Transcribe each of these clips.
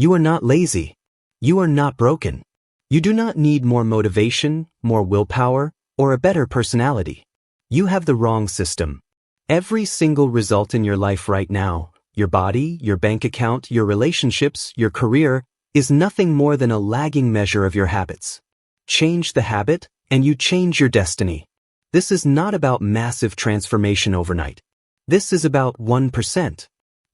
You are not lazy. You are not broken. You do not need more motivation, more willpower, or a better personality. You have the wrong system. Every single result in your life right now, your body, your bank account, your relationships, your career, is nothing more than a lagging measure of your habits. Change the habit, and you change your destiny. This is not about massive transformation overnight. This is about 1%.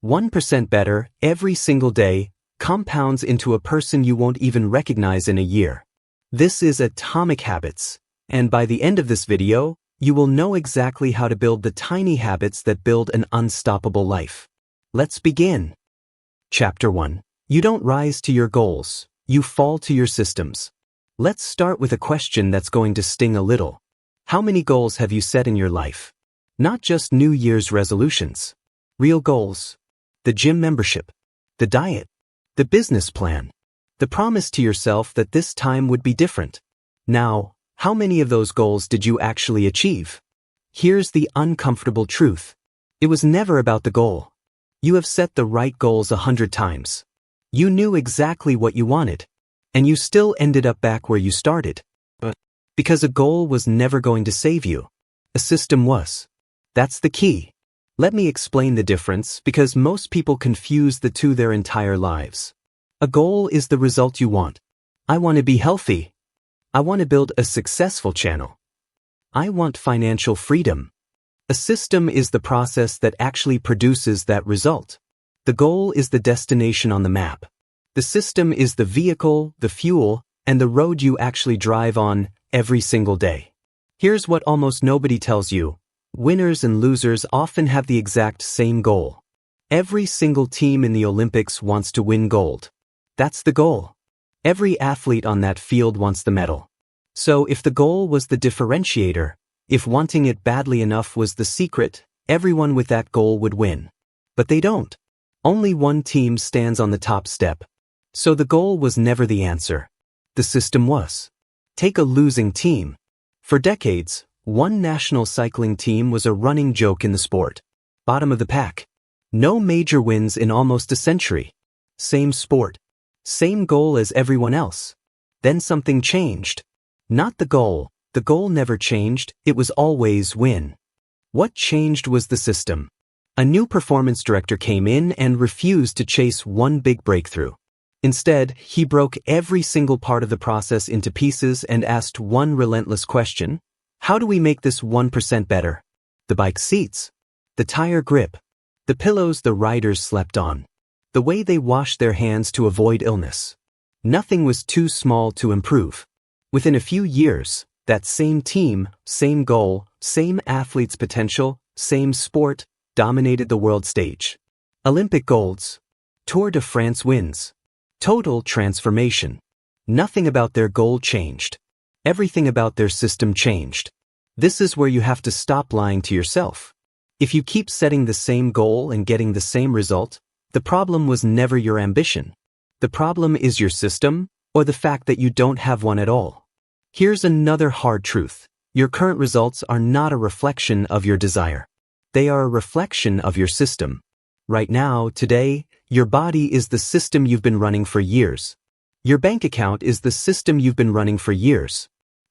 1% better every single day compounds into a person you won't even recognize in a year. This is atomic habits, and by the end of this video, you will know exactly how to build the tiny habits that build an unstoppable life. Let's begin. Chapter 1. You don't rise to your goals, you fall to your systems. Let's start with a question that's going to sting a little. How many goals have you set in your life? Not just New Year's resolutions. Real goals. The gym membership. The diet. The business plan. The promise to yourself that this time would be different. Now, how many of those goals did you actually achieve? Here's the uncomfortable truth. It was never about the goal. You have set the right goals 100 times. You knew exactly what you wanted, and you still ended up back where you started. But because a goal was never going to save you, a system was. That's the key. Let me explain the difference because most people confuse the two their entire lives. A goal is the result you want. I want to be healthy. I want to build a successful channel. I want financial freedom. A system is the process that actually produces that result. The goal is the destination on the map. The system is the vehicle, the fuel, and the road you actually drive on every single day. Here's what almost nobody tells you. Winners and losers often have the exact same goal. Every single team in the Olympics wants to win gold. That's the goal. Every athlete on that field wants the medal. So if the goal was the differentiator, if wanting it badly enough was the secret, everyone with that goal would win. But they don't. Only one team stands on the top step. So the goal was never the answer. The system was. Take a losing team. For decades, one national cycling team was a running joke in the sport. Bottom of the pack. No major wins in almost a century. Same sport. Same goal as everyone else. Then something changed. Not the goal never changed, it was always win. What changed was the system. A new performance director came in and refused to chase one big breakthrough. Instead, he broke every single part of the process into pieces and asked one relentless question. How do we make this 1% better? The bike seats. The tire grip. The pillows the riders slept on. The way they washed their hands to avoid illness. Nothing was too small to improve. Within a few years, that same team, same goal, same athlete's potential, same sport, dominated the world stage. Olympic golds. Tour de France wins. Total transformation. Nothing about their goal changed. Everything about their system changed. This is where you have to stop lying to yourself. If you keep setting the same goal and getting the same result, the problem was never your ambition. The problem is your system, or the fact that you don't have one at all. Here's another hard truth. Your current results are not a reflection of your desire. They are a reflection of your system. Right now, today, your body is the system you've been running for years. Your bank account is the system you've been running for years.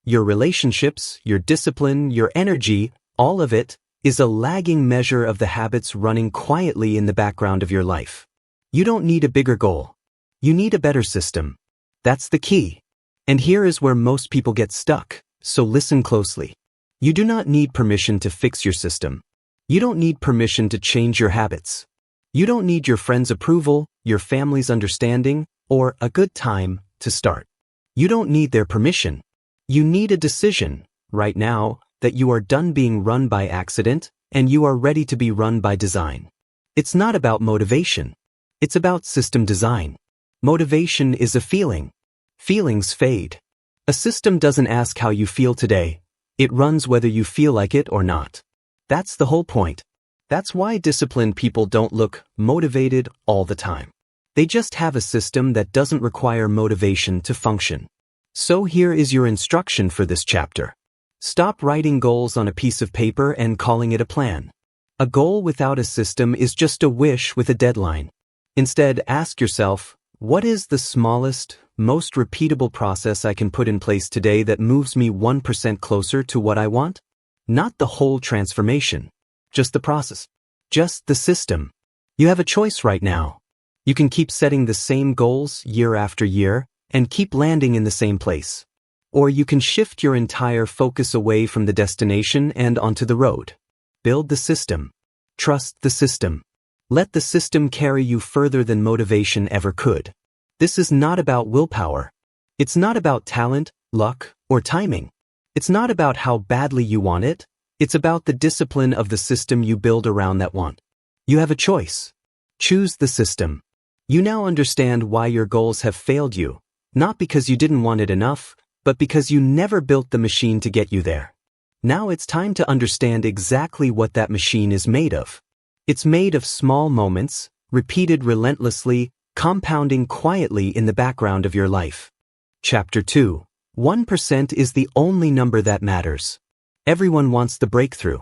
Your relationships, your discipline, your energy, all of it is a lagging measure of the habits running quietly in the background of your life. You don't need a bigger goal. You need a better system. That's the key. And here is where most people get stuck, so listen closely. You do not need permission to fix your system. You don't need permission to change your habits. You don't need your friends' approval, your family's understanding, or a good time to start. You don't need their permission. You need a decision, right now, that you are done being run by accident and you are ready to be run by design. It's not about motivation. It's about system design. Motivation is a feeling. Feelings fade. A system doesn't ask how you feel today. It runs whether you feel like it or not. That's the whole point. That's why disciplined people don't look motivated all the time. They just have a system that doesn't require motivation to function. So here is your instruction for this chapter. Stop writing goals on a piece of paper and calling it a plan. A goal without a system is just a wish with a deadline. Instead, ask yourself, What is the smallest, most repeatable process I can put in place today that moves me 1% closer to what I want? Not the whole transformation. Just the process. Just the system. You have a choice right now. You can keep setting the same goals year after year and keep landing in the same place. Or you can shift your entire focus away from the destination and onto the road. Build the system. Trust the system. Let the system carry you further than motivation ever could. This is not about willpower. It's not about talent, luck, or timing. It's not about how badly you want it. It's about the discipline of the system you build around that want. You have a choice. Choose the system. You now understand why your goals have failed you, not because you didn't want it enough, but because you never built the machine to get you there. Now it's time to understand exactly what that machine is made of. It's made of small moments, repeated relentlessly, compounding quietly in the background of your life. Chapter 2. 1% is the only number that matters. Everyone wants the breakthrough.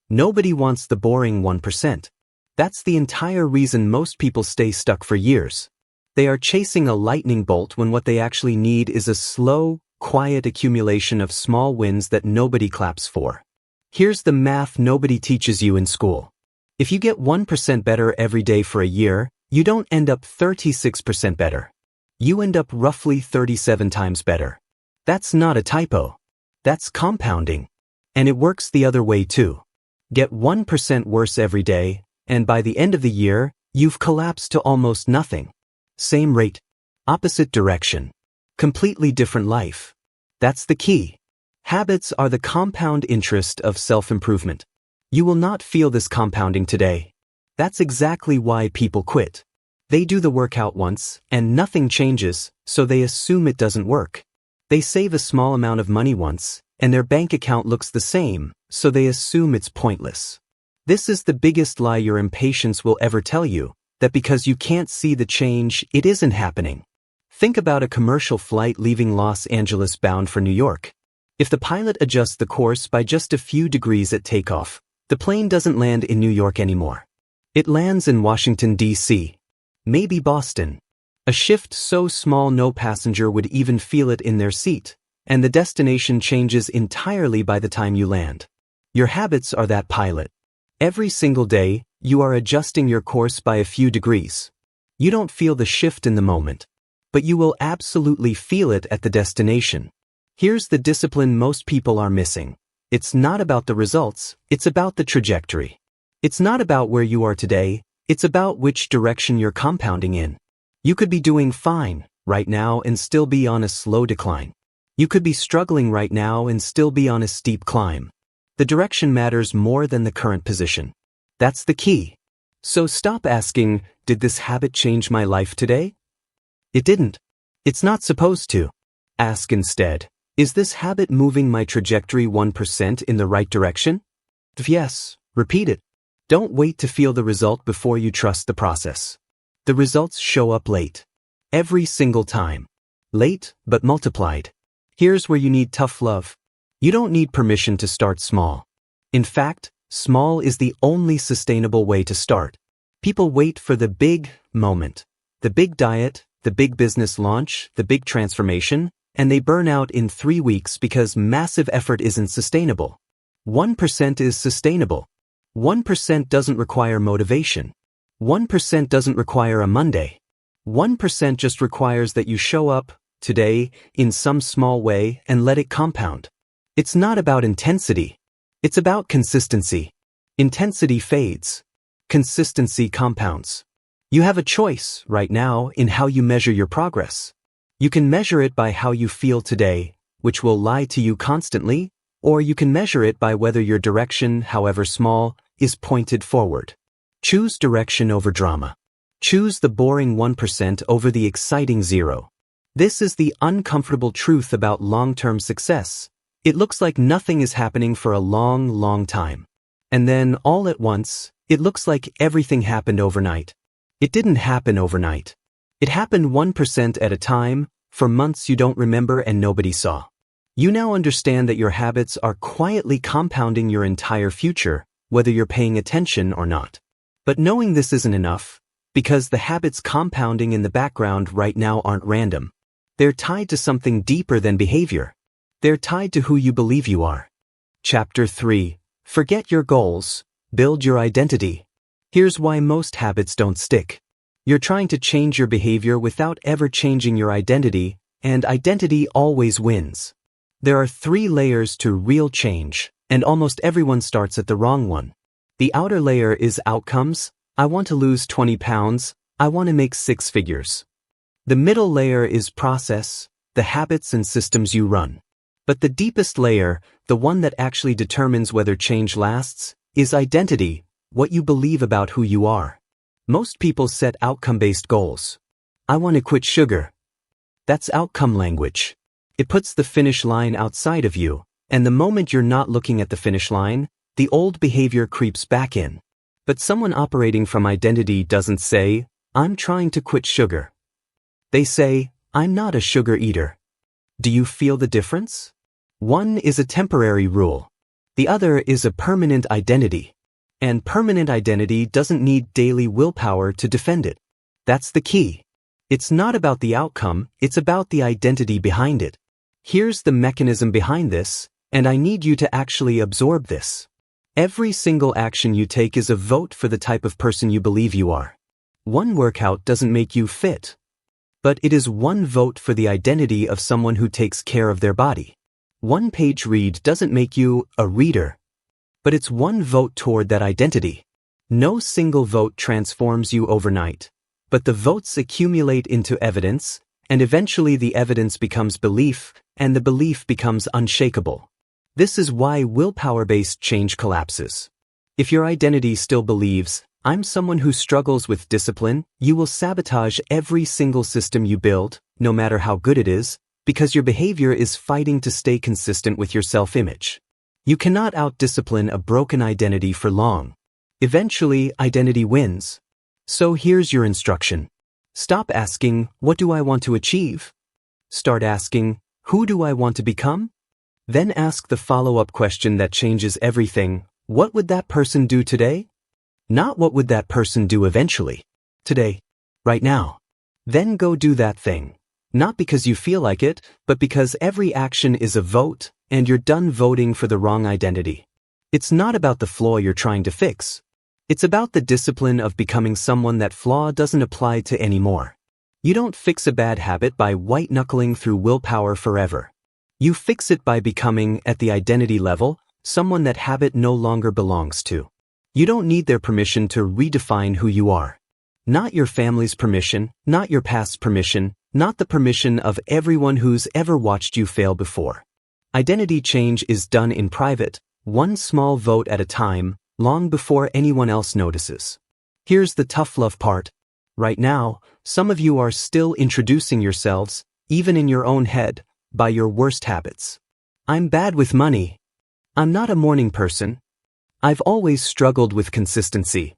Nobody wants the boring 1%. That's the entire reason most people stay stuck for years. They are chasing a lightning bolt when what they actually need is a slow, quiet accumulation of small wins that nobody claps for. Here's the math nobody teaches you in school. If you get 1% better every day for a year, you don't end up 36% better. You end up roughly 37 times better. That's not a typo. That's compounding. And it works the other way too. Get 1% worse every day, and by the end of the year, you've collapsed to almost nothing. Same rate. Opposite direction. Completely different life. That's the key. Habits are the compound interest of self-improvement. You will not feel this compounding today. That's exactly why people quit. They do the workout once, and nothing changes, so they assume it doesn't work. They save a small amount of money once, and their bank account looks the same, so they assume it's pointless. This is the biggest lie your impatience will ever tell you, that because you can't see the change, it isn't happening. Think about a commercial flight leaving Los Angeles bound for New York. If the pilot adjusts the course by just a few degrees at takeoff, the plane doesn't land in New York anymore. It lands in Washington, D.C. Maybe Boston. A shift so small no passenger would even feel it in their seat, and the destination changes entirely by the time you land. Your habits are that pilot. Every single day, you are adjusting your course by a few degrees. You don't feel the shift in the moment, but you will absolutely feel it at the destination. Here's the discipline most people are missing. It's not about the results, it's about the trajectory. It's not about where you are today, it's about which direction you're compounding in. You could be doing fine right now and still be on a slow decline. You could be struggling right now and still be on a steep climb. The direction matters more than the current position. That's the key. So stop asking, did this habit change my life today? It didn't. It's not supposed to. Ask instead, is this habit moving my trajectory 1% in the right direction? If yes, repeat it. Don't wait to feel the result before you trust the process. The results show up late. Every single time. Late, but multiplied. Here's where you need tough love. You don't need permission to start small. In fact, small is the only sustainable way to start. People wait for the big moment, the big diet, the big business launch, the big transformation, and they burn out in 3 weeks because massive effort isn't sustainable. 1% is sustainable. 1% doesn't require motivation. 1% doesn't require a Monday. 1% just requires that you show up, today, in some small way and let it compound. It's not about intensity. It's about consistency. Intensity fades. Consistency compounds. You have a choice, right now, in how you measure your progress. You can measure it by how you feel today, which will lie to you constantly, or you can measure it by whether your direction, however small, is pointed forward. Choose direction over drama. Choose the boring 1% over the exciting 0. This is the uncomfortable truth about long-term success. It looks like nothing is happening for a long, long time. And then, all at once, it looks like everything happened overnight. It didn't happen overnight. It happened 1% at a time, for months you don't remember and nobody saw. You now understand that your habits are quietly compounding your entire future, whether you're paying attention or not. But knowing this isn't enough. Because the habits compounding in the background right now aren't random. They're tied to something deeper than behavior. They're tied to who you believe you are. Chapter 3. Forget your goals. Build your identity. Here's why most habits don't stick. You're trying to change your behavior without ever changing your identity, and identity always wins. There are 3 layers to real change, and almost everyone starts at the wrong one. The outer layer is outcomes. I want to lose 20 pounds. I want to make 6 figures. The middle layer is process, the habits and systems you run. But the deepest layer, the one that actually determines whether change lasts, is identity, what you believe about who you are. Most people set outcome-based goals. I want to quit sugar. That's outcome language. It puts the finish line outside of you, and the moment you're not looking at the finish line, the old behavior creeps back in. But someone operating from identity doesn't say, I'm trying to quit sugar. They say, I'm not a sugar eater. Do you feel the difference? One is a temporary rule. The other is a permanent identity. And permanent identity doesn't need daily willpower to defend it. That's the key. It's not about the outcome, it's about the identity behind it. Here's the mechanism behind this, and I need you to actually absorb this. Every single action you take is a vote for the type of person you believe you are. One workout doesn't make you fit, but it is one vote for the identity of someone who takes care of their body. One page read doesn't make you a reader, but it's one vote toward that identity. No single vote transforms you overnight, but the votes accumulate into evidence, and eventually the evidence becomes belief, and the belief becomes unshakable. This is why willpower-based change collapses. If your identity still believes, I'm someone who struggles with discipline, you will sabotage every single system you build, no matter how good it is, because your behavior is fighting to stay consistent with your self-image. You cannot out-discipline a broken identity for long. Eventually, identity wins. So here's your instruction. Stop asking, what do I want to achieve? Start asking, who do I want to become? Then ask the follow-up question that changes everything. What would that person do today? Not what would that person do eventually. Today. Right now. Then go do that thing. Not because you feel like it, but because every action is a vote, and you're done voting for the wrong identity. It's not about the flaw you're trying to fix. It's about the discipline of becoming someone that flaw doesn't apply to anymore. You don't fix a bad habit by white-knuckling through willpower forever. You fix it by becoming, at the identity level, someone that habit no longer belongs to. You don't need their permission to redefine who you are. Not your family's permission, not your past's permission, not the permission of everyone who's ever watched you fail before. Identity change is done in private, one small vote at a time, long before anyone else notices. Here's the tough love part. Right now, some of you are still introducing yourselves, even in your own head, by your worst habits. I'm bad with money. I'm not a morning person. I've always struggled with consistency.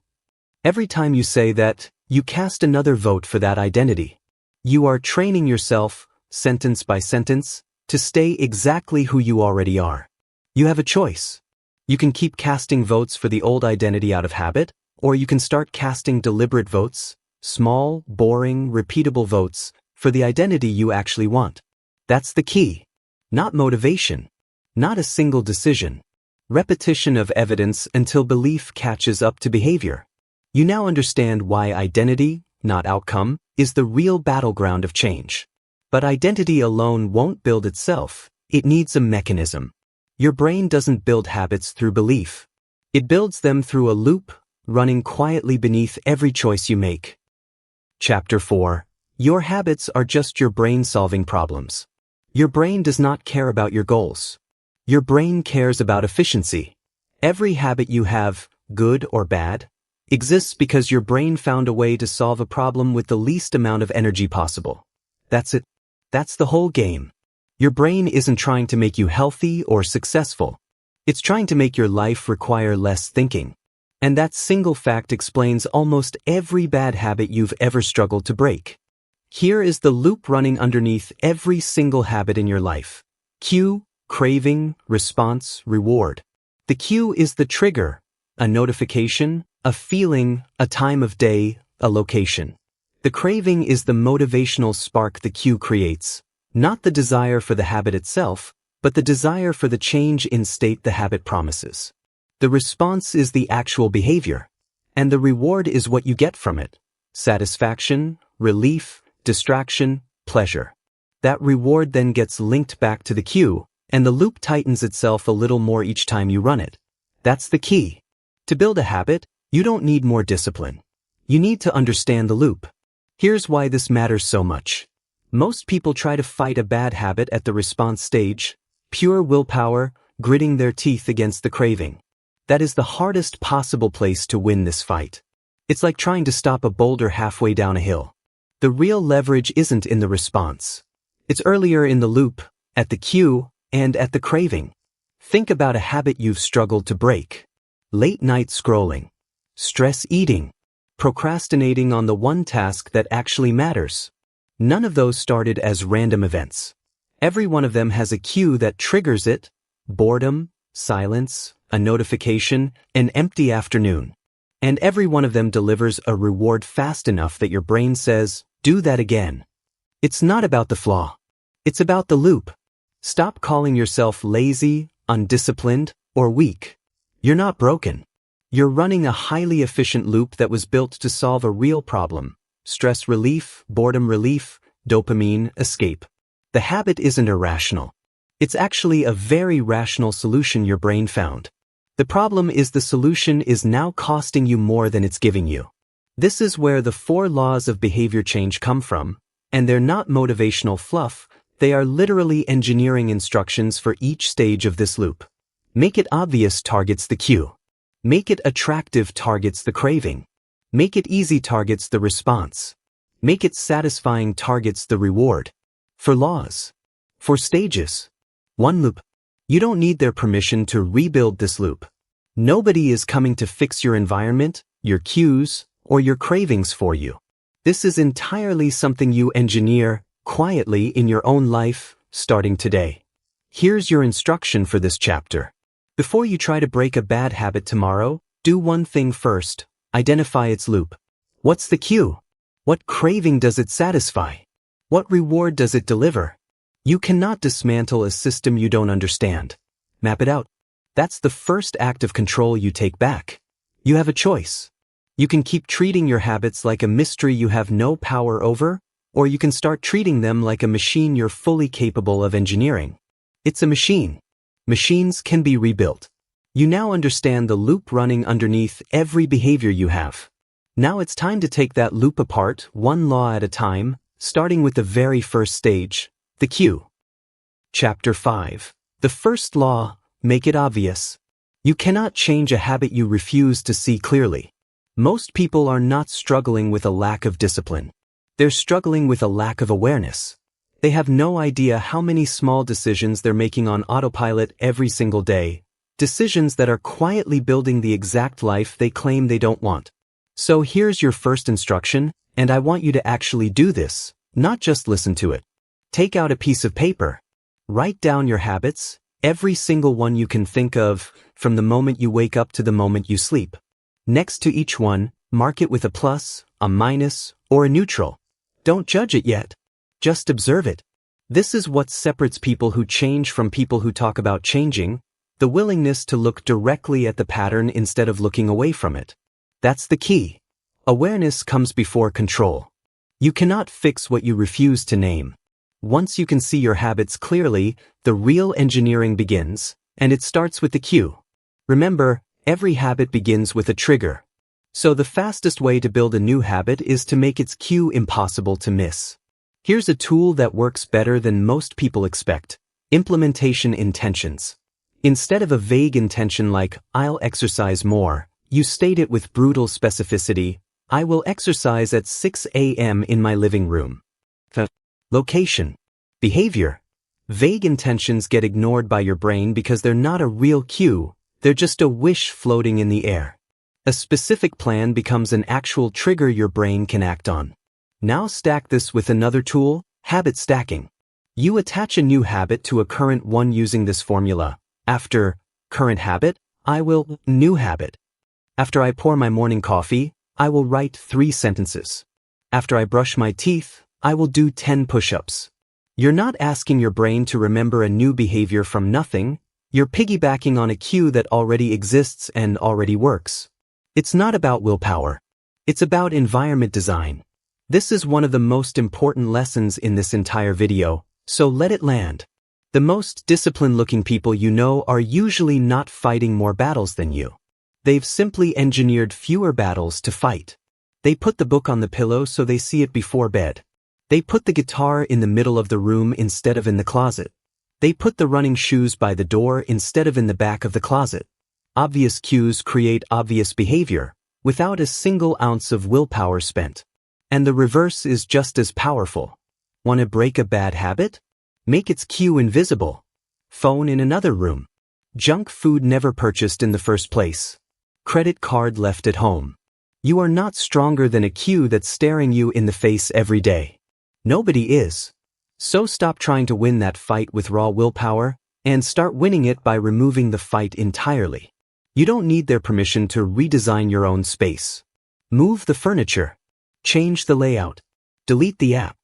Every time you say that, you cast another vote for that identity. You are training yourself, sentence by sentence, to stay exactly who you already are. You have a choice. You can keep casting votes for the old identity out of habit, or you can start casting deliberate votes, small, boring, repeatable votes, for the identity you actually want. That's the key. Not motivation. Not a single decision. Repetition of evidence until belief catches up to behavior. You now understand why identity, not outcome, is the real battleground of change. But identity alone won't build itself. It needs a mechanism. Your brain doesn't build habits through belief. It builds them through a loop, running quietly beneath every choice you make. Chapter 4. Your habits are just your brain solving problems. Your brain does not care about your goals. Your brain cares about efficiency. Every habit you have, good or bad, exists because your brain found a way to solve a problem with the least amount of energy possible. That's it. That's the whole game. Your brain isn't trying to make you healthy or successful. It's trying to make your life require less thinking. And that single fact explains almost every bad habit you've ever struggled to break. Here is the loop running underneath every single habit in your life. Cue, craving, response, reward. The cue is the trigger, a notification, a feeling, a time of day, a location. The craving is the motivational spark the cue creates, not the desire for the habit itself, but the desire for the change in state the habit promises. The response is the actual behavior, and the reward is what you get from it: satisfaction, relief, distraction, pleasure. That reward then gets linked back to the cue, and the loop tightens itself a little more each time you run it. That's the key. To build a habit, you don't need more discipline. You need to understand the loop. Here's why this matters so much. Most people try to fight a bad habit at the response stage, pure willpower, gritting their teeth against the craving. That is the hardest possible place to win this fight. It's like trying to stop a boulder halfway down a hill. The real leverage isn't in the response. It's earlier in the loop, at the cue, and at the craving. Think about a habit you've struggled to break. Late night scrolling, stress eating, procrastinating on the one task that actually matters. None of those started as random events. Every one of them has a cue that triggers it: boredom, silence, a notification, an empty afternoon. And every one of them delivers a reward fast enough that your brain says, "Do that again." It's not about the flaw. It's about the loop. Stop calling yourself lazy, undisciplined, or weak. You're not broken. You're running a highly efficient loop that was built to solve a real problem: stress relief, boredom relief, dopamine escape. The habit isn't irrational. It's actually a very rational solution your brain found. The problem is the solution is now costing you more than it's giving you. This is where the 4 laws of behavior change come from, and they're not motivational fluff, they are literally engineering instructions for each stage of this loop. Make it obvious targets the cue. Make it attractive targets the craving. Make it easy targets the response. Make it satisfying targets the reward. 4 laws. 4 stages. 1 loop. You don't need their permission to rebuild this loop. Nobody is coming to fix your environment, your cues, or your cravings for you. This is entirely something you engineer quietly in your own life, starting today. Here's your instruction for this chapter. Before you try to break a bad habit tomorrow, do one thing first: identify its loop. What's the cue? What craving does it satisfy? What reward does it deliver? You cannot dismantle a system you don't understand. Map it out. That's the first act of control you take back. You have a choice. You can keep treating your habits like a mystery you have no power over, or you can start treating them like a machine you're fully capable of engineering. It's a machine. Machines can be rebuilt. You now understand the loop running underneath every behavior you have. Now it's time to take that loop apart, one law at a time, starting with the very first stage: the cue. Chapter 5. The first law: make it obvious. You cannot change a habit you refuse to see clearly. Most people are not struggling with a lack of discipline. They're struggling with a lack of awareness. They have no idea how many small decisions they're making on autopilot every single day, decisions that are quietly building the exact life they claim they don't want. So here's your first instruction, and I want you to actually do this, not just listen to it. Take out a piece of paper. Write down your habits, every single one you can think of, from the moment you wake up to the moment you sleep. Next to each one, mark it with a plus, a minus, or a neutral. Don't judge it yet. Just observe it. This is what separates people who change from people who talk about changing: the willingness to look directly at the pattern instead of looking away from it. That's the key. Awareness comes before control. You cannot fix what you refuse to name. Once you can see your habits clearly, the real engineering begins, and it starts with the cue. Remember, every habit begins with a trigger. So the fastest way to build a new habit is to make its cue impossible to miss. Here's a tool that works better than most people expect: implementation intentions. Instead of a vague intention like, "I'll exercise more," you state it with brutal specificity: "I will exercise at 6 a.m. in my living room." Location. Behavior. Vague intentions get ignored by your brain because they're not a real cue, they're just a wish floating in the air. A specific plan becomes an actual trigger your brain can act on. Now stack this with another tool: habit stacking. You attach a new habit to a current one using this formula. After current habit, I will new habit. After I pour my morning coffee, I will write 3 sentences. After I brush my teeth, I will do 10 push-ups. You're not asking your brain to remember a new behavior from nothing. You're piggybacking on a cue that already exists and already works. It's not about willpower. It's about environment design. This is one of the most important lessons in this entire video, so let it land. The most disciplined-looking people you know are usually not fighting more battles than you. They've simply engineered fewer battles to fight. They put the book on the pillow so they see it before bed. They put the guitar in the middle of the room instead of in the closet. They put the running shoes by the door instead of in the back of the closet. Obvious cues create obvious behavior, without a single ounce of willpower spent. And the reverse is just as powerful. Want to break a bad habit? Make its cue invisible. Phone in another room. Junk food never purchased in the first place. Credit card left at home. You are not stronger than a cue that's staring you in the face every day. Nobody is. So stop trying to win that fight with raw willpower, and start winning it by removing the fight entirely. You don't need their permission to redesign your own space. Move the furniture. Change the layout. Delete the app.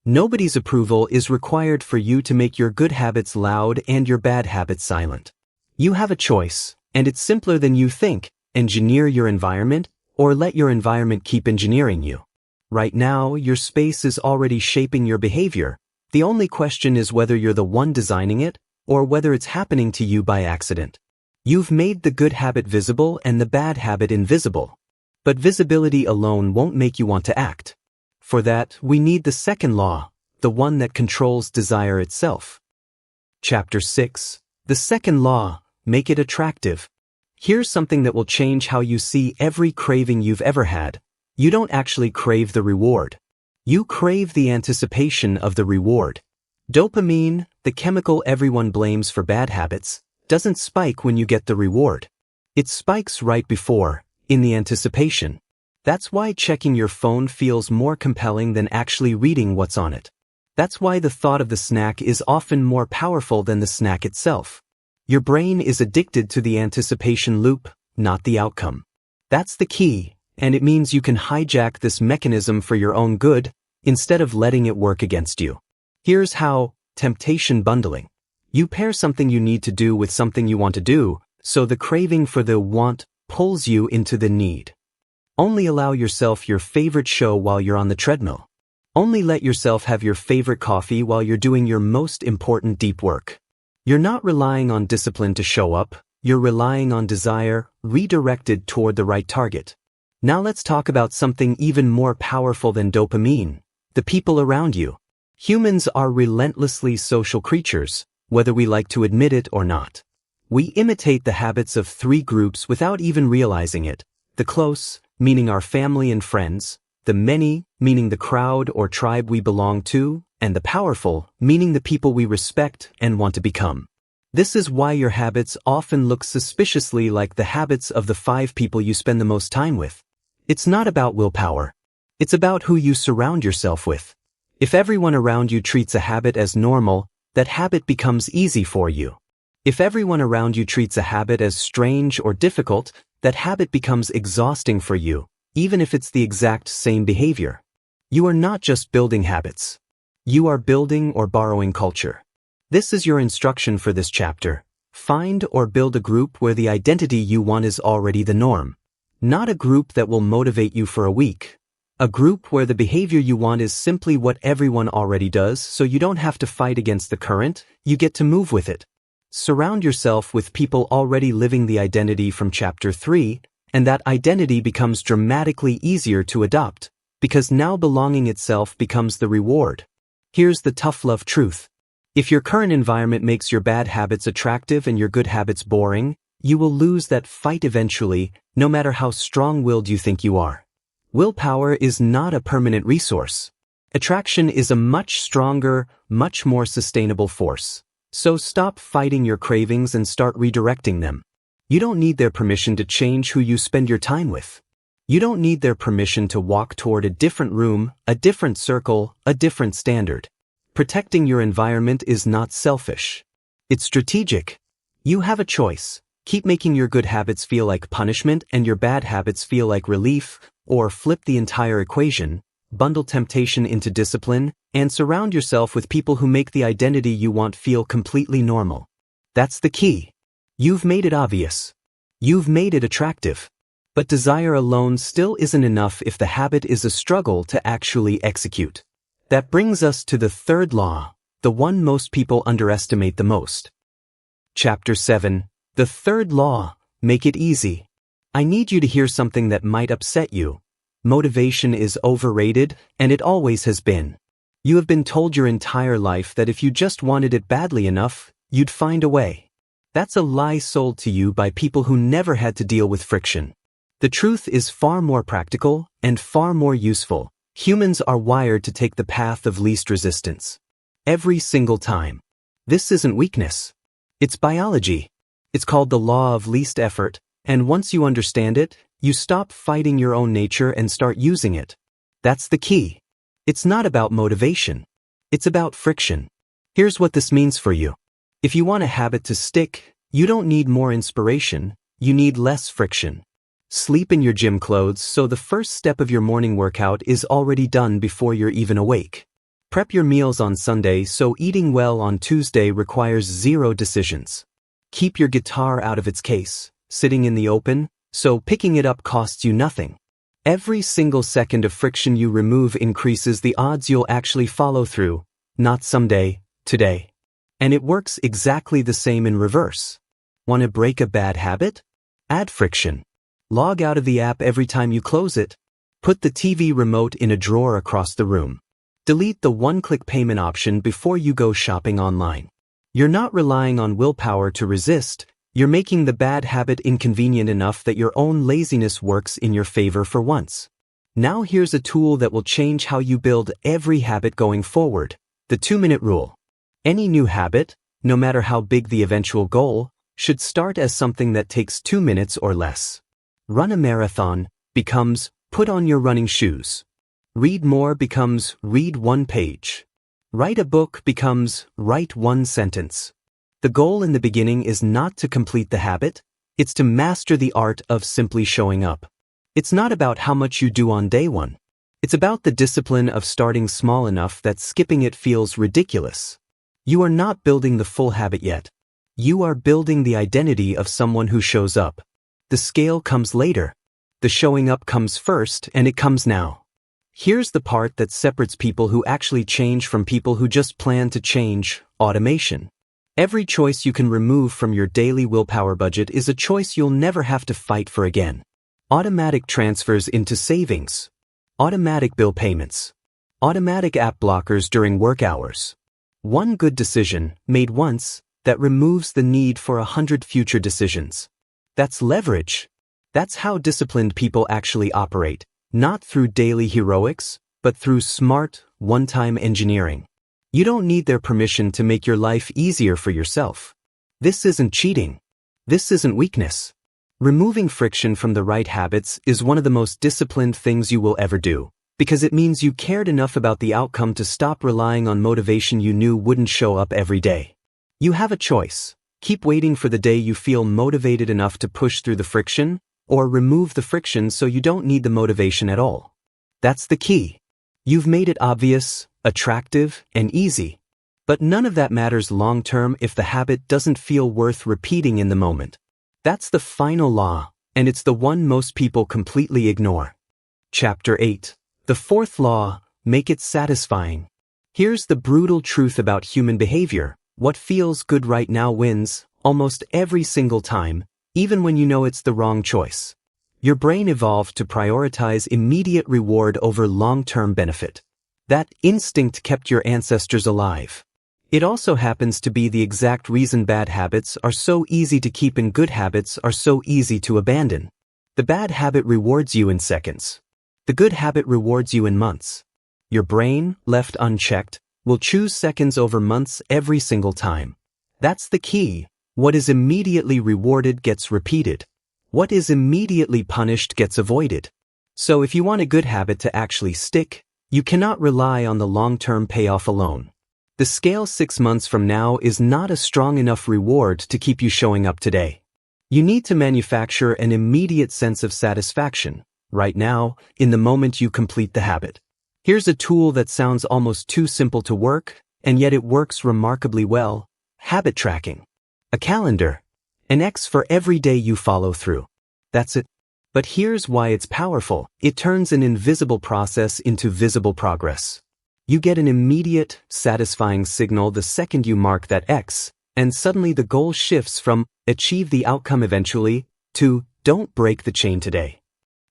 Nobody's approval is required for you to make your good habits loud and your bad habits silent. You have a choice, and it's simpler than you think. Engineer your environment, or let your environment keep engineering you. Right now, your space is already shaping your behavior. The only question is whether you're the one designing it, or whether it's happening to you by accident. You've made the good habit visible and the bad habit invisible. But visibility alone won't make you want to act. For that, we need the second law, the one that controls desire itself. Chapter 6. The second law, make it attractive. Here's something that will change how you see every craving you've ever had. You don't actually crave the reward. You crave the anticipation of the reward. Dopamine, the chemical everyone blames for bad habits, doesn't spike when you get the reward. It spikes right before, in the anticipation. That's why checking your phone feels more compelling than actually reading what's on it. That's why the thought of the snack is often more powerful than the snack itself. Your brain is addicted to the anticipation loop, not the outcome. That's the key. And it means you can hijack this mechanism for your own good, instead of letting it work against you. Here's how: temptation bundling. You pair something you need to do with something you want to do, so the craving for the want pulls you into the need. Only allow yourself your favorite show while you're on the treadmill. Only let yourself have your favorite coffee while you're doing your most important deep work. You're not relying on discipline to show up, you're relying on desire, redirected toward the right target. Now let's talk about something even more powerful than dopamine, the people around you. Humans are relentlessly social creatures, whether we like to admit it or not. We imitate the habits of 3 groups without even realizing it. The close, meaning our family and friends, the many, meaning the crowd or tribe we belong to, and the powerful, meaning the people we respect and want to become. This is why your habits often look suspiciously like the habits of the 5 people you spend the most time with. It's not about willpower. It's about who you surround yourself with. If everyone around you treats a habit as normal, that habit becomes easy for you. If everyone around you treats a habit as strange or difficult, that habit becomes exhausting for you, even if it's the exact same behavior. You are not just building habits. You are building or borrowing culture. This is your instruction for this chapter. Find or build a group where the identity you want is already the norm. Not a group that will motivate you for a week. A group where the behavior you want is simply what everyone already does, so you don't have to fight against the current, you get to move with it. Surround yourself with people already living the identity from chapter 3, and that identity becomes dramatically easier to adopt, because now belonging itself becomes the reward. Here's the tough love truth. If your current environment makes your bad habits attractive and your good habits boring, you will lose that fight eventually, no matter how strong-willed you think you are. Willpower is not a permanent resource. Attraction is a much stronger, much more sustainable force. So stop fighting your cravings and start redirecting them. You don't need their permission to change who you spend your time with. You don't need their permission to walk toward a different room, a different circle, a different standard. Protecting your environment is not selfish. It's strategic. You have a choice. Keep making your good habits feel like punishment and your bad habits feel like relief, or flip the entire equation, bundle temptation into discipline, and surround yourself with people who make the identity you want feel completely normal. That's the key. You've made it obvious. You've made it attractive. But desire alone still isn't enough if the habit is a struggle to actually execute. That brings us to the third law, the one most people underestimate the most. Chapter 7. The third law, make it easy. I need you to hear something that might upset you. Motivation is overrated, and it always has been. You have been told your entire life that if you just wanted it badly enough, you'd find a way. That's a lie sold to you by people who never had to deal with friction. The truth is far more practical and far more useful. Humans are wired to take the path of least resistance. Every single time. This isn't weakness. It's biology. It's called the law of least effort, and once you understand it, you stop fighting your own nature and start using it. That's the key. It's not about motivation. It's about friction. Here's what this means for you. If you want a habit to stick, you don't need more inspiration, you need less friction. Sleep in your gym clothes so the first step of your morning workout is already done before you're even awake. Prep your meals on Sunday so eating well on Tuesday requires zero decisions. Keep your guitar out of its case, sitting in the open, so picking it up costs you nothing. Every single second of friction you remove increases the odds you'll actually follow through, not someday, today. And it works exactly the same in reverse. Want to break a bad habit? Add friction. Log out of the app every time you close it. Put the TV remote in a drawer across the room. Delete the one-click payment option before you go shopping online. You're not relying on willpower to resist, you're making the bad habit inconvenient enough that your own laziness works in your favor for once. Now here's a tool that will change how you build every habit going forward, the 2-minute rule. Any new habit, no matter how big the eventual goal, should start as something that takes 2 minutes or less. Run a marathon becomes put on your running shoes. Read more becomes read 1 page. Write a book becomes write 1 sentence. The goal in the beginning is not to complete the habit, it's to master the art of simply showing up. It's not about how much you do on day 1. It's about the discipline of starting small enough that skipping it feels ridiculous. You are not building the full habit yet. You are building the identity of someone who shows up. The scale comes later. The showing up comes first, and it comes now. Here's the part that separates people who actually change from people who just plan to change: automation. Every choice you can remove from your daily willpower budget is a choice you'll never have to fight for again. Automatic transfers into savings. Automatic bill payments. Automatic app blockers during work hours. One good decision, made once, that removes the need for 100 future decisions. That's leverage. That's how disciplined people actually operate, not through daily heroics, but through smart, one-time engineering. You don't need their permission to make your life easier for yourself. This isn't cheating. This isn't weakness. Removing friction from the right habits is one of the most disciplined things you will ever do, because it means you cared enough about the outcome to stop relying on motivation you knew wouldn't show up every day. You have a choice. Keep waiting for the day you feel motivated enough to push through the friction, or remove the friction so you don't need the motivation at all. That's the key. You've made it obvious, attractive, and easy. But none of that matters long-term if the habit doesn't feel worth repeating in the moment. That's the final law, and it's the one most people completely ignore. Chapter 8. The fourth law, make it satisfying. Here's the brutal truth about human behavior. What feels good right now wins, almost every single time, even when you know it's the wrong choice. Your brain evolved to prioritize immediate reward over long-term benefit. That instinct kept your ancestors alive. It also happens to be the exact reason bad habits are so easy to keep and good habits are so easy to abandon. The bad habit rewards you in seconds. The good habit rewards you in months. Your brain, left unchecked, will choose seconds over months every single time. That's the key. What is immediately rewarded gets repeated. What is immediately punished gets avoided. So if you want a good habit to actually stick, you cannot rely on the long-term payoff alone. The scale 6 months from now is not a strong enough reward to keep you showing up today. You need to manufacture an immediate sense of satisfaction, right now, in the moment you complete the habit. Here's a tool that sounds almost too simple to work, and yet it works remarkably well: habit tracking. A calendar. An X for every day you follow through. That's it. But here's why it's powerful. It turns an invisible process into visible progress. You get an immediate, satisfying signal the second you mark that X, and suddenly the goal shifts from achieve the outcome eventually to don't break the chain today.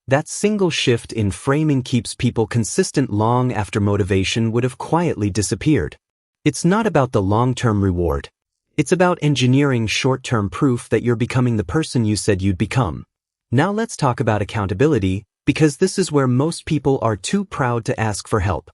That single shift in framing keeps people consistent long after motivation would have quietly disappeared. It's not about the long-term reward. It's about engineering short-term proof that you're becoming the person you said you'd become. Now let's talk about accountability, because this is where most people are too proud to ask for help.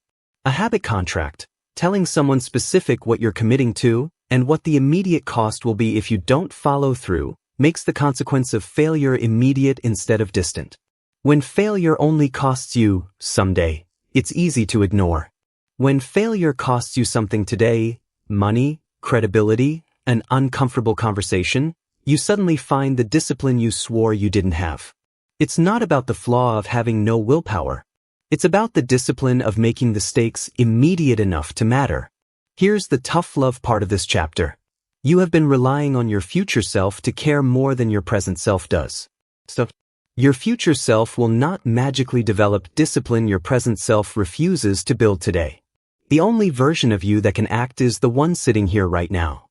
A habit contract, telling someone specific what you're committing to and what the immediate cost will be if you don't follow through, makes the consequence of failure immediate instead of distant. When failure only costs you someday, it's easy to ignore. When failure costs you something today, money, credibility, an uncomfortable conversation, you suddenly find the discipline you swore you didn't have. It's not about the flaw of having no willpower. It's about the discipline of making the stakes immediate enough to matter. Here's the tough love part of this chapter. You have been relying on your future self to care more than your present self does. So, your future self will not magically develop discipline your present self refuses to build today. The only version of you that can act is the one sitting here right now.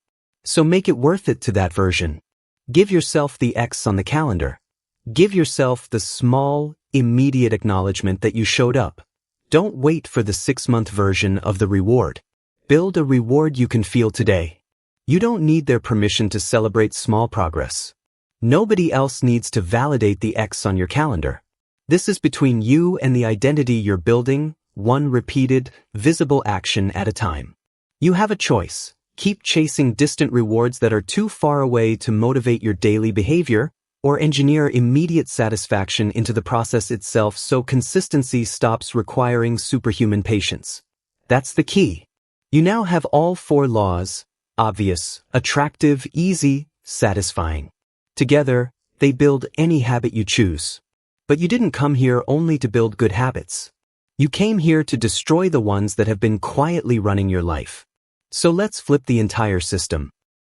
So make it worth it to that version. Give yourself the X on the calendar. Give yourself the small, immediate acknowledgement that you showed up. Don't wait for the 6-month version of the reward. Build a reward you can feel today. You don't need their permission to celebrate small progress. Nobody else needs to validate the X on your calendar. This is between you and the identity you're building, one repeated, visible action at a time. You have a choice. Keep chasing distant rewards that are too far away to motivate your daily behavior, or engineer immediate satisfaction into the process itself so consistency stops requiring superhuman patience. That's the key. You now have all 4 laws: obvious, attractive, easy, satisfying. Together, they build any habit you choose. But you didn't come here only to build good habits. You came here to destroy the ones that have been quietly running your life. So let's flip the entire system.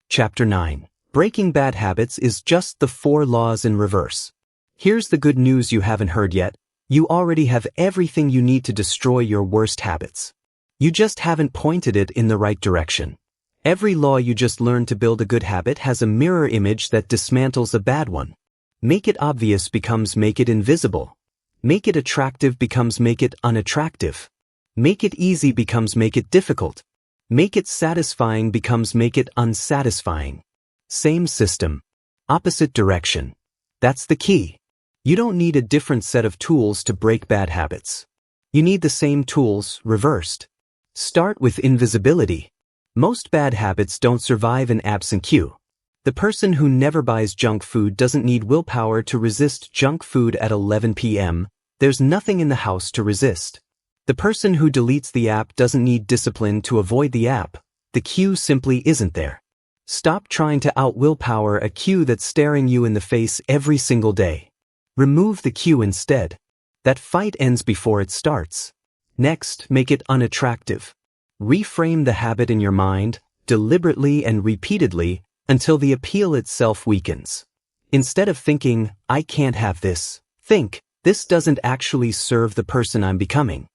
Chapter 9. Breaking bad habits is just the 4 laws in reverse. Here's the good news you haven't heard yet. You already have everything you need to destroy your worst habits. You just haven't pointed it in the right direction. Every law you just learned to build a good habit has a mirror image that dismantles a bad one. Make it obvious becomes make it invisible. Make it attractive becomes make it unattractive. Make it easy becomes make it difficult. Make it satisfying becomes make it unsatisfying. Same system. Opposite direction. That's the key. You don't need a different set of tools to break bad habits. You need the same tools, reversed. Start with invisibility. Most bad habits don't survive an absent cue. The person who never buys junk food doesn't need willpower to resist junk food at 11 p.m. There's nothing in the house to resist. The person who deletes the app doesn't need discipline to avoid the app. The cue simply isn't there. Stop trying to out-willpower a cue that's staring you in the face every single day. Remove the cue instead. That fight ends before it starts. Next, make it unattractive. Reframe the habit in your mind, deliberately and repeatedly, until the appeal itself weakens. Instead of thinking, I can't have this, think, this doesn't actually serve the person I'm becoming.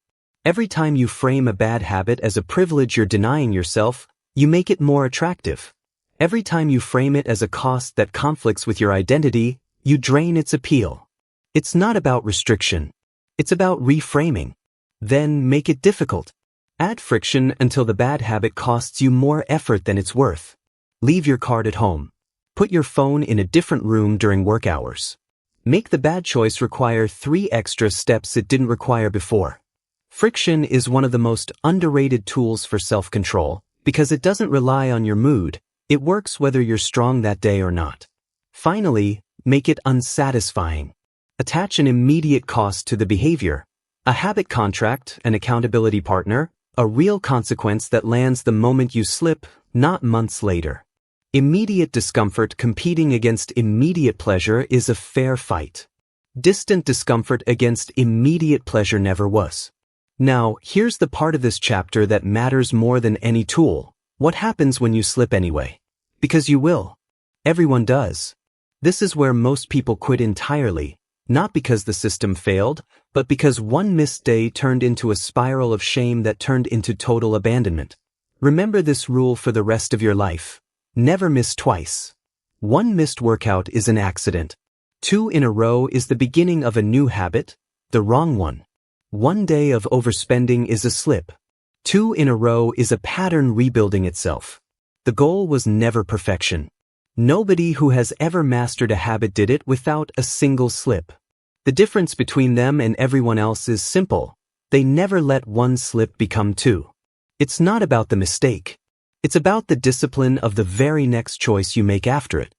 Every time you frame a bad habit as a privilege you're denying yourself, you make it more attractive. Every time you frame it as a cost that conflicts with your identity, you drain its appeal. It's not about restriction. It's about reframing. Then make it difficult. Add friction until the bad habit costs you more effort than it's worth. Leave your card at home. Put your phone in a different room during work hours. Make the bad choice require 3 extra steps it didn't require before. Friction is one of the most underrated tools for self-control because it doesn't rely on your mood. It works whether you're strong that day or not. Finally, make it unsatisfying. Attach an immediate cost to the behavior. A habit contract, an accountability partner, a real consequence that lands the moment you slip, not months later. Immediate discomfort competing against immediate pleasure is a fair fight. Distant discomfort against immediate pleasure never was. Now, here's the part of this chapter that matters more than any tool. What happens when you slip anyway? Because you will. Everyone does. This is where most people quit entirely, not because the system failed, but because one missed day turned into a spiral of shame that turned into total abandonment. Remember this rule for the rest of your life. Never miss twice. One missed workout is an accident. 2 in a row is the beginning of a new habit, the wrong one. 1 day of overspending is a slip. 2 in a row is a pattern rebuilding itself. The goal was never perfection. Nobody who has ever mastered a habit did it without a single slip. The difference between them and everyone else is simple. They never let one slip become 2. It's not about the mistake. It's about the discipline of the very next choice you make after it.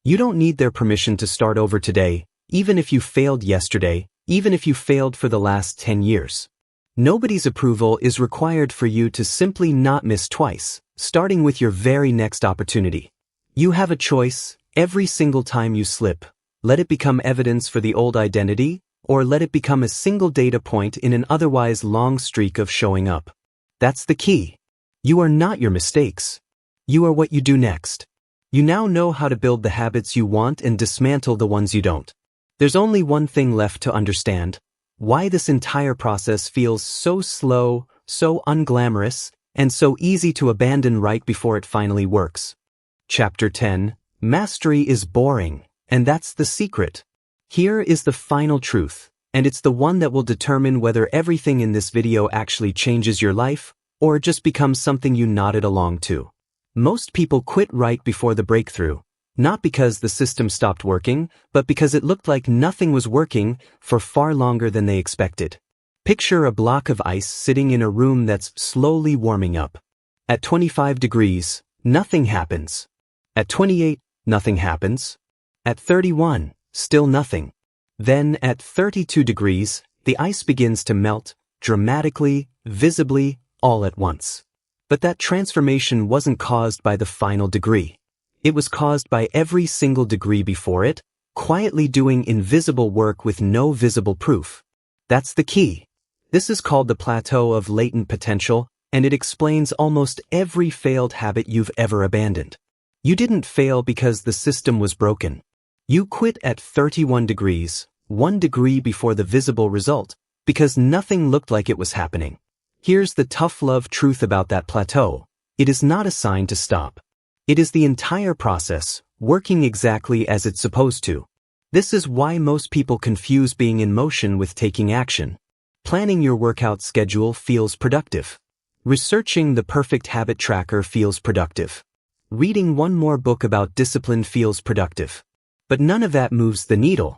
You don't need their permission to start over today, even if you failed yesterday, even if you failed for the last 10 years. Nobody's approval is required for you to simply not miss twice, starting with your very next opportunity. You have a choice every single time you slip. Let it become evidence for the old identity, or let it become a single data point in an otherwise long streak of showing up. That's the key. You are not your mistakes. You are what you do next. You now know how to build the habits you want and dismantle the ones you don't. There's only one thing left to understand: why this entire process feels so slow, so unglamorous, and so easy to abandon right before it finally works. Chapter 10. Mastery is boring, and that's the secret. Here is the final truth, and it's the one that will determine whether everything in this video actually changes your life, or just becomes something you nodded along to. Most people quit right before the breakthrough, not because the system stopped working, but because it looked like nothing was working for far longer than they expected. Picture a block of ice sitting in a room that's slowly warming up. At 25 degrees, nothing happens. At 28, nothing happens. At 31, still nothing. Then at 32 degrees, the ice begins to melt, dramatically, visibly, all at once. But that transformation wasn't caused by the final degree. It was caused by every single degree before it, quietly doing invisible work with no visible proof. That's the key. This is called the plateau of latent potential, and it explains almost every failed habit you've ever abandoned. You didn't fail because the system was broken. You quit at 31 degrees, 1 degree before the visible result, because nothing looked like it was happening. Here's the tough love truth about that plateau. It is not a sign to stop. It is the entire process, working exactly as it's supposed to. This is why most people confuse being in motion with taking action. Planning your workout schedule feels productive. Researching the perfect habit tracker feels productive. Reading one more book about discipline feels productive. But none of that moves the needle.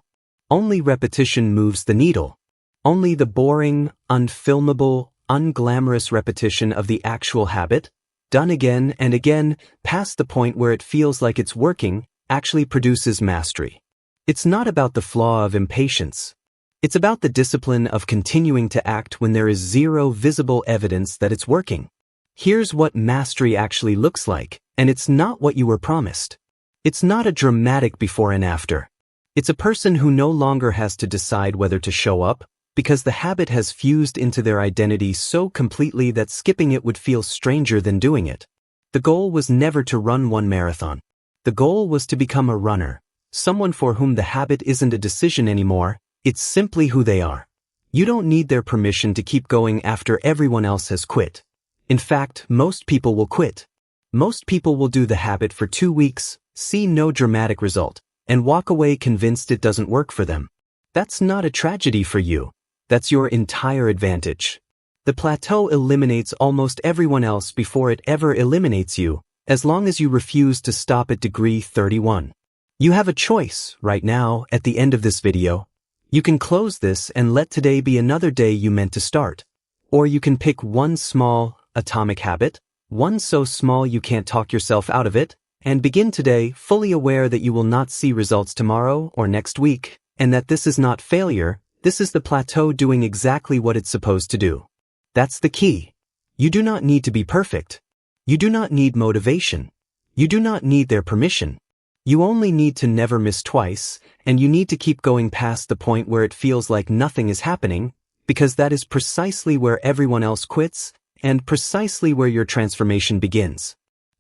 Only repetition moves the needle. Only the boring, unfilmable, unglamorous repetition of the actual habit, done again and again, past the point where it feels like it's working, actually produces mastery. It's not about the flaw of impatience. It's about the discipline of continuing to act when there is zero visible evidence that it's working. Here's what mastery actually looks like, and it's not what you were promised. It's not a dramatic before and after. It's a person who no longer has to decide whether to show up, because the habit has fused into their identity so completely that skipping it would feel stranger than doing it. The goal was never to run one marathon. The goal was to become a runner, someone for whom the habit isn't a decision anymore, it's simply who they are. You don't need their permission to keep going after everyone else has quit. In fact, most people will quit. Most people will do the habit for 2 weeks, see no dramatic result, and walk away convinced it doesn't work for them. That's not a tragedy for you. That's your entire advantage. The plateau eliminates almost everyone else before it ever eliminates you, as long as you refuse to stop at degree 31. You have a choice right now at the end of this video. You can close this and let today be another day you meant to start. Or you can pick one small, atomic habit, one so small you can't talk yourself out of it, and begin today fully aware that you will not see results tomorrow or next week, and that this is not failure. This is the plateau doing exactly what it's supposed to do. That's the key. You do not need to be perfect. You do not need motivation. You do not need their permission. You only need to never miss twice, and you need to keep going past the point where it feels like nothing is happening, because that is precisely where everyone else quits, and precisely where your transformation begins.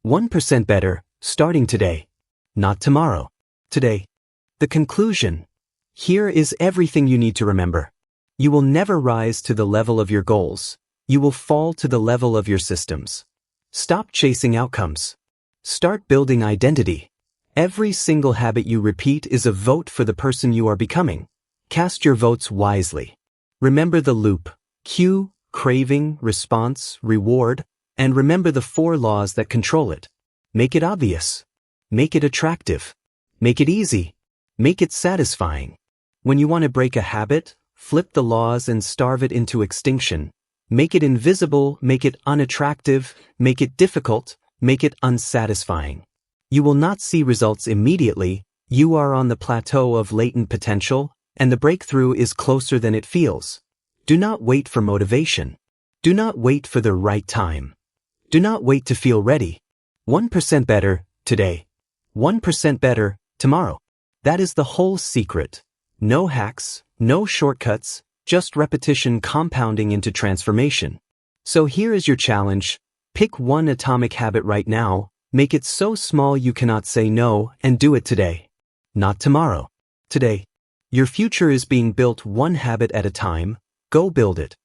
1% better, starting today. Not tomorrow. Today. The conclusion. Here is everything you need to remember. You will never rise to the level of your goals. You will fall to the level of your systems. Stop chasing outcomes. Start building identity. Every single habit you repeat is a vote for the person you are becoming. Cast your votes wisely. Remember the loop. Cue, craving, response, reward, and remember the 4 laws that control it. Make it obvious. Make it attractive. Make it easy. Make it satisfying. When you want to break a habit, flip the laws and starve it into extinction. Make it invisible, make it unattractive, make it difficult, make it unsatisfying. You will not see results immediately. You are on the plateau of latent potential, and the breakthrough is closer than it feels. Do not wait for motivation. Do not wait for the right time. Do not wait to feel ready. 1% better, today. 1% better, tomorrow. That is the whole secret. No hacks, no shortcuts, just repetition compounding into transformation. So here is your challenge. Pick one atomic habit right now, make it so small you cannot say no, and do it today. Not tomorrow. Today. Your future is being built one habit at a time. Go build it.